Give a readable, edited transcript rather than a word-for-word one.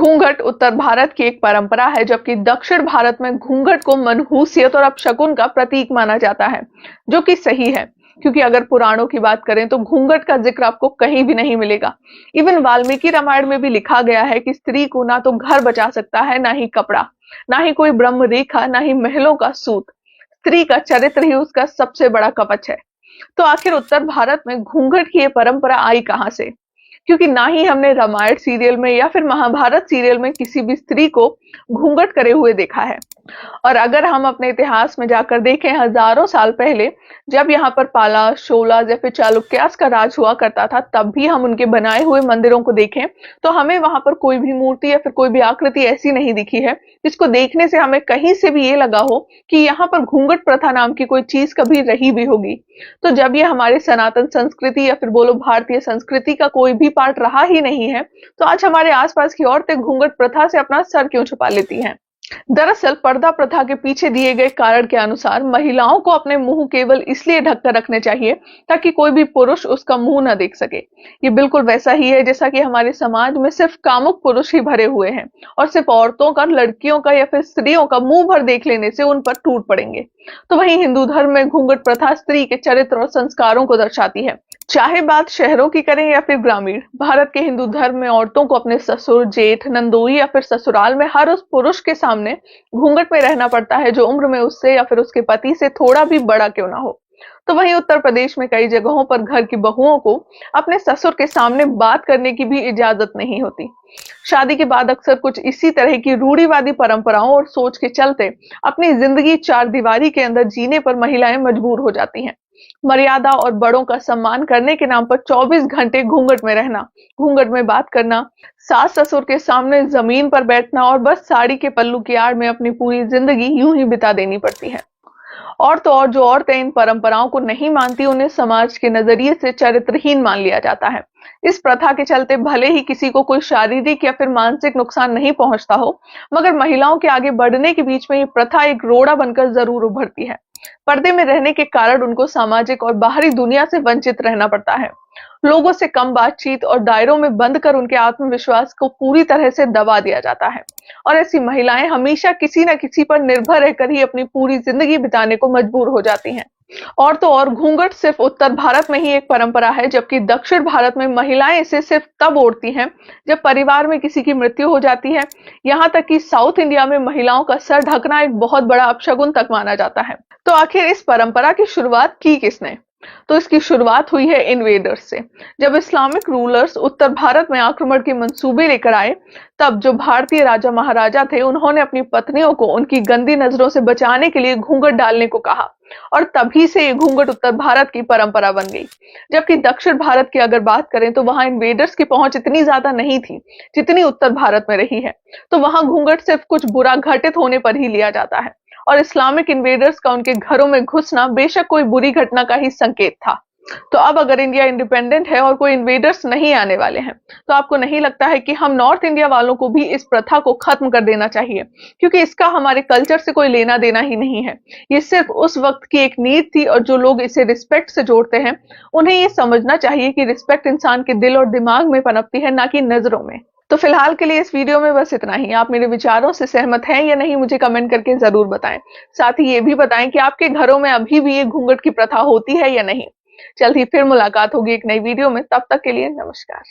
घूंघट उत्तर भारत की एक परंपरा है, जबकि दक्षिण भारत में घूंघट को मनहूसियत और अपशकुन का प्रतीक माना जाता है, जो कि सही है। क्योंकि अगर पुराणों की बात करें तो घूंघट का जिक्र आपको कहीं भी नहीं मिलेगा। इवन वाल्मीकि रामायण में भी लिखा गया है कि स्त्री को ना तो घर बचा सकता है, ना ही कपड़ा, ना ही कोई ब्रह्म रेखा, ना ही महलों का सूत। स्त्री का चरित्र ही उसका सबसे बड़ा कवच है। तो आखिर उत्तर भारत में घूंघट की ये परंपरा आई कहां से? क्योंकि ना ही हमने रामायण सीरियल में या फिर महाभारत सीरियल में किसी भी स्त्री को घूंघट करे हुए देखा है। और अगर हम अपने इतिहास में जाकर देखें हजारों साल पहले, जब यहाँ पर पाला, शोलाज या फिर चालुक्यास का राज हुआ करता था, तब भी हम उनके बनाए हुए मंदिरों को देखें तो हमें वहां पर कोई भी मूर्ति या फिर कोई भी आकृति ऐसी नहीं दिखी है जिसको देखने से हमें कहीं से भी ये लगा हो कि यहाँ पर घूंघट प्रथा नाम की कोई चीज कभी रही भी होगी। तो जब ये हमारे सनातन संस्कृति या फिर बोलो भारतीय संस्कृति का कोई भी पार्ट रहा ही नहीं है, तो आज हमारे आसपास की औरतें घूंघट प्रथा से अपना सर क्यों छुपा लेती हैं? दरअसल पर्दा प्रथा के पीछे दिए गए कारण के अनुसार महिलाओं को अपने मुंह केवल इसलिए ढककर रखने चाहिए ताकि कोई भी पुरुष उसका मुंह न देख सके। ये बिल्कुल वैसा ही है जैसा कि हमारे समाज में सिर्फ कामुक पुरुष ही भरे हुए हैं और सिर्फ औरतों का, लड़कियों का या फिर स्त्रियों का मुंह भर देख लेने से उन पर टूट पड़ेंगे। तो वहीं हिंदू धर्म में घूंघट प्रथा स्त्री के चरित्र और संस्कारों को दर्शाती है। चाहे बात शहरों की करें या फिर ग्रामीण, भारत के हिंदू धर्म में औरतों को अपने ससुर, जेठ, नंदोई या फिर ससुराल में हर उस पुरुष के सामने घूंघट में रहना पड़ता है जो उम्र में उससे या फिर उसके पति से थोड़ा भी बड़ा क्यों ना हो। तो वहीं उत्तर प्रदेश में कई जगहों पर घर की बहुओं को अपने ससुर के सामने बात करने की भी इजाजत नहीं होती। शादी के बाद अक्सर कुछ इसी तरह की रूढ़िवादी परंपराओं और सोच के चलते अपनी जिंदगी चार दीवारी के अंदर जीने पर महिलाएं मजबूर हो जाती हैं। मर्यादा और बड़ों का सम्मान करने के नाम पर 24 घंटे घूंघट में रहना, घूंघट में बात करना, सास ससुर के सामने जमीन पर बैठना और बस साड़ी के पल्लू की आड़ में अपनी पूरी जिंदगी यूं ही बिता देनी पड़ती है। और तो और जो औरतें इन परंपराओं को नहीं मानती, उन्हें समाज के नजरिए से चरित्रहीन मान लिया जाता है। इस प्रथा के चलते भले ही किसी को कोई शारीरिक या फिर मानसिक नुकसान नहीं पहुंचता हो, मगर महिलाओं के आगे बढ़ने के बीच में ये प्रथा एक रोड़ा बनकर जरूर उभरती है। पर्दे में रहने के कारण उनको सामाजिक और बाहरी दुनिया से वंचित रहना पड़ता है। लोगों से कम बातचीत और दायरों में बंद कर उनके आत्मविश्वास को पूरी तरह से दबा दिया जाता है। और ऐसी महिलाएं हमेशा किसी न किसी पर निर्भर रहकर ही अपनी पूरी जिंदगी बिताने को मजबूर हो जाती हैं। और तो और घूंघट सिर्फ उत्तर भारत में ही एक परंपरा है, जबकि दक्षिण भारत में महिलाएं इसे सिर्फ तब ओढ़ती हैं जब परिवार में किसी की मृत्यु हो जाती है। यहाँ तक कि साउथ इंडिया में महिलाओं का सर ढकना एक बहुत बड़ा अपशगुन तक माना जाता है। तो आखिर इस परंपरा की शुरुआत की किसने? तो इसकी शुरुआत हुई है इन्वेडर्स से। जब इस्लामिक रूलर्स उत्तर भारत में आक्रमण के मंसूबे लेकर आए, तब जो भारतीय राजा महाराजा थे, उन्होंने अपनी पत्नियों को उनकी गंदी नजरों से बचाने के लिए घूंघट डालने को कहा और तभी से ये घूंघट उत्तर भारत की परंपरा बन गई। जबकि दक्षिण भारत की अगर बात करें तो वहां इन्वेडर्स की पहुंच इतनी ज्यादा नहीं थी जितनी उत्तर भारत में रही है। तो वहां घूंघट सिर्फ कुछ बुरा घटित होने पर ही लिया जाता है और इस्लामिक इन्वेडर्स का उनके घरों में घुसना बेशक कोई बुरी घटना का ही संकेत था। तो अब अगर इंडिया इंडिपेंडेंट है और कोई इन्वेडर्स नहीं आने वाले हैं, तो आपको नहीं लगता है कि हम नॉर्थ इंडिया वालों को भी इस प्रथा को खत्म कर देना चाहिए? क्योंकि इसका हमारे कल्चर से कोई लेना देना ही नहीं है। ये सिर्फ उस वक्त की एक नीड थी और जो लोग इसे रिस्पेक्ट से जोड़ते हैं, उन्हें ये समझना चाहिए कि रिस्पेक्ट इंसान के दिल और दिमाग में पनपती है, ना कि नजरों में। तो फिलहाल के लिए इस वीडियो में बस इतना ही। आप मेरे विचारों से सहमत हैं या नहीं, मुझे कमेंट करके जरूर बताएं। साथ ही ये भी बताएं कि आपके घरों में अभी भी ये घूंघट की प्रथा होती है या नहीं। जल्द ही फिर मुलाकात होगी एक नई वीडियो में। तब तक के लिए नमस्कार।